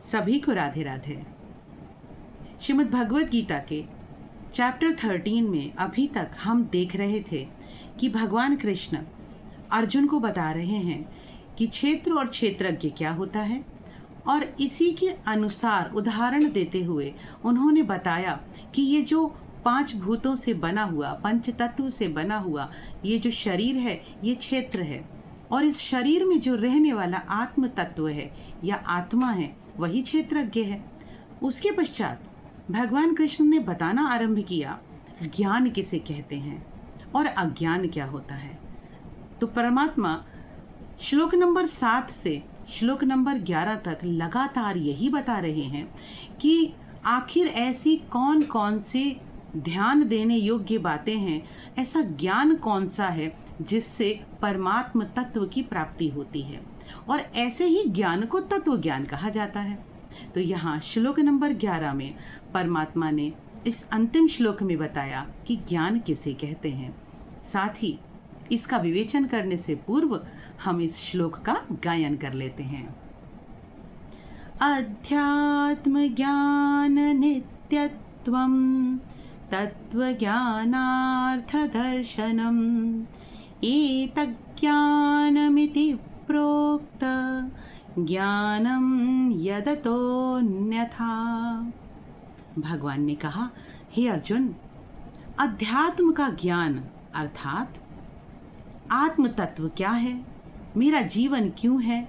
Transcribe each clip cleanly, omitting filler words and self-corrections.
सभी को राधे राधे। श्रीमद् भगवत गीता के चैप्टर 13 में अभी तक हम देख रहे थे कि भगवान कृष्ण अर्जुन को बता रहे हैं कि क्षेत्र और क्षेत्रज्ञ क्या होता है, और इसी के अनुसार उदाहरण देते हुए उन्होंने बताया कि ये जो 5 भूतों से बना हुआ, पंच तत्व से बना हुआ ये जो शरीर है ये क्षेत्र है, और इस शरीर में जो रहने वाला आत्म तत्व है या आत्मा है वही क्षेत्रज्ञ है। उसके पश्चात भगवान कृष्ण ने बताना आरंभ किया ज्ञान किसे कहते हैं और अज्ञान क्या होता है। तो परमात्मा श्लोक नंबर 7 से श्लोक नंबर 11 तक लगातार यही बता रहे हैं कि आखिर ऐसी कौन कौन से ध्यान देने योग्य बातें हैं, ऐसा ज्ञान कौन सा है जिससे परमात्म तत्व की प्राप्ति होती है, और ऐसे ही ज्ञान को तत्व ज्ञान कहा जाता है। तो यहाँ श्लोक नंबर 11 में परमात्मा ने इस अंतिम श्लोक में बताया कि ज्ञान किसे कहते हैं। साथ ही इसका विवेचन करने से पूर्व हम इस श्लोक का गायन कर लेते हैं। अध्यात्म ज्ञान नित्यत्वम तत्व ज्ञानार्थ दर्शनम एतज्ज्ञानमिति प्रोक्त ज्ञानम यदतोऽन्यथा। भगवान ने कहा, हे अर्जुन, अध्यात्म का ज्ञान अर्थात आत्म तत्व क्या है, मेरा जीवन क्यों है,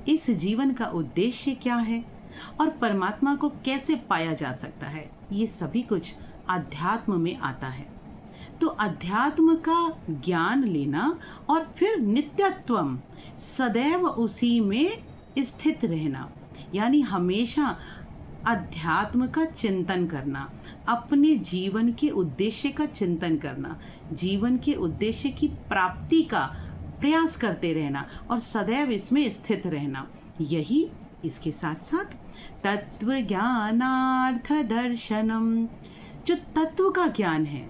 इस जीवन का उद्देश्य क्या है और परमात्मा को कैसे पाया जा सकता है, ये सभी कुछ अध्यात्म में आता है। तो अध्यात्म का ज्ञान लेना और फिर नित्यत्वम, सदैव उसी में स्थित रहना, यानी हमेशा अध्यात्म का चिंतन करना, अपने जीवन के उद्देश्य का चिंतन करना, जीवन के उद्देश्य की प्राप्ति का प्रयास करते रहना और सदैव इसमें स्थित रहना, यही इसके साथ साथ तत्व ज्ञानार्थ दर्शनम, जो तत्व का ज्ञान है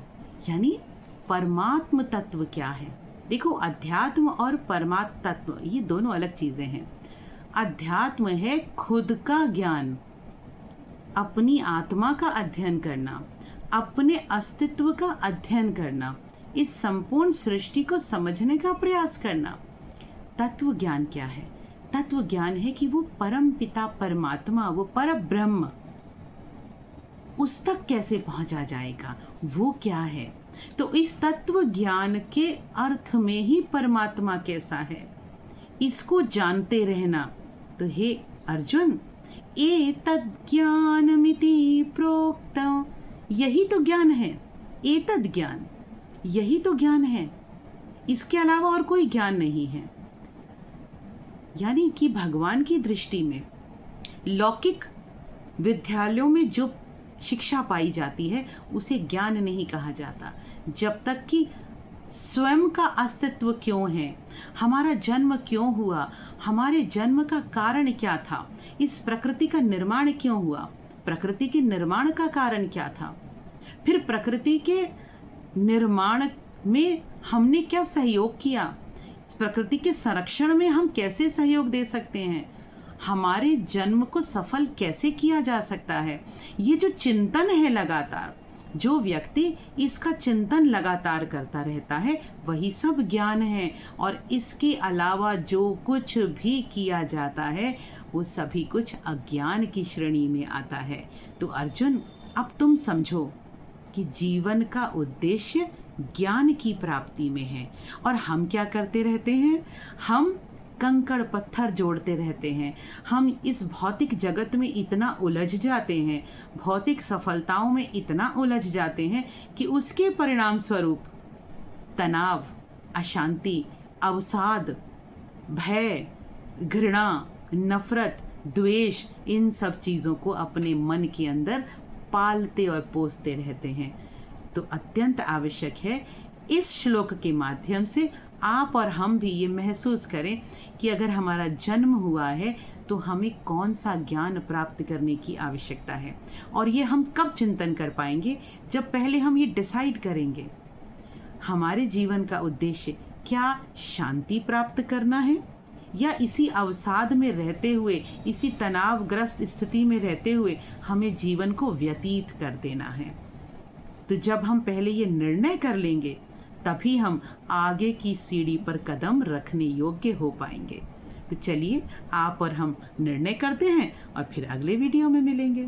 यानी परमात्म तत्व क्या है। देखो, अध्यात्म और परमात्म तत्व ये दोनों अलग चीजें हैं। अध्यात्म है खुद का ज्ञान, अपनी आत्मा का अध्ययन करना, अपने अस्तित्व का अध्ययन करना, इस संपूर्ण सृष्टि को समझने का प्रयास करना। तत्व ज्ञान क्या है? तत्व ज्ञान है कि वो परम पिता परमात्मा, वो पर ब्रह्म, उस तक कैसे पहुंचा जाएगा, वो क्या है। तो इस तत्व ज्ञान के अर्थ में ही परमात्मा कैसा है, इसको जानते रहना। तो हे अर्जुन, एतद् ज्ञानमिति प्रोक्तम्, यही तो ज्ञान है। एतद् ज्ञान, यही तो ज्ञान है, इसके अलावा और कोई ज्ञान नहीं है। यानी कि भगवान की दृष्टि में लौकिक विद्यालयों में जो शिक्षा पाई जाती है उसे ज्ञान नहीं कहा जाता, जब तक कि स्वयं का अस्तित्व क्यों है, हमारा जन्म क्यों हुआ, हमारे जन्म का कारण क्या था, इस प्रकृति का निर्माण क्यों हुआ, प्रकृति के निर्माण का कारण क्या था, फिर प्रकृति के निर्माण में हमने क्या सहयोग किया, इस प्रकृति के संरक्षण में हम कैसे सहयोग दे सकते हैं, हमारे जन्म को सफल कैसे किया जा सकता है, ये जो चिंतन है लगातार, जो व्यक्ति इसका चिंतन लगातार करता रहता है वही सब ज्ञान है। और इसके अलावा जो कुछ भी किया जाता है वो सभी कुछ अज्ञान की श्रेणी में आता है। तो अर्जुन, अब तुम समझो कि जीवन का उद्देश्य ज्ञान की प्राप्ति में है, और हम क्या करते रहते हैं, हम कंकड़ पत्थर जोड़ते रहते हैं, हम इस भौतिक जगत में इतना उलझ जाते हैं, भौतिक सफलताओं में इतना उलझ जाते हैं कि उसके परिणाम स्वरूप तनाव, अशांति, अवसाद, भय, घृणा, नफरत, द्वेष, इन सब चीज़ों को अपने मन के अंदर पालते और पोसते रहते हैं। तो अत्यंत आवश्यक है इस श्लोक के माध्यम से आप और हम भी ये महसूस करें कि अगर हमारा जन्म हुआ है तो हमें कौन सा ज्ञान प्राप्त करने की आवश्यकता है। और ये हम कब चिंतन कर पाएंगे, जब पहले हम ये डिसाइड करेंगे हमारे जीवन का उद्देश्य क्या शांति प्राप्त करना है या इसी अवसाद में रहते हुए, इसी तनावग्रस्त स्थिति में रहते हुए हमें जीवन को व्यतीत कर देना है। तो जब हम पहले ये निर्णय कर लेंगे तभी हम आगे की सीढ़ी पर कदम रखने योग्य हो पाएंगे। तो चलिए आप और हम निर्णय करते हैं और फिर अगले वीडियो में मिलेंगे।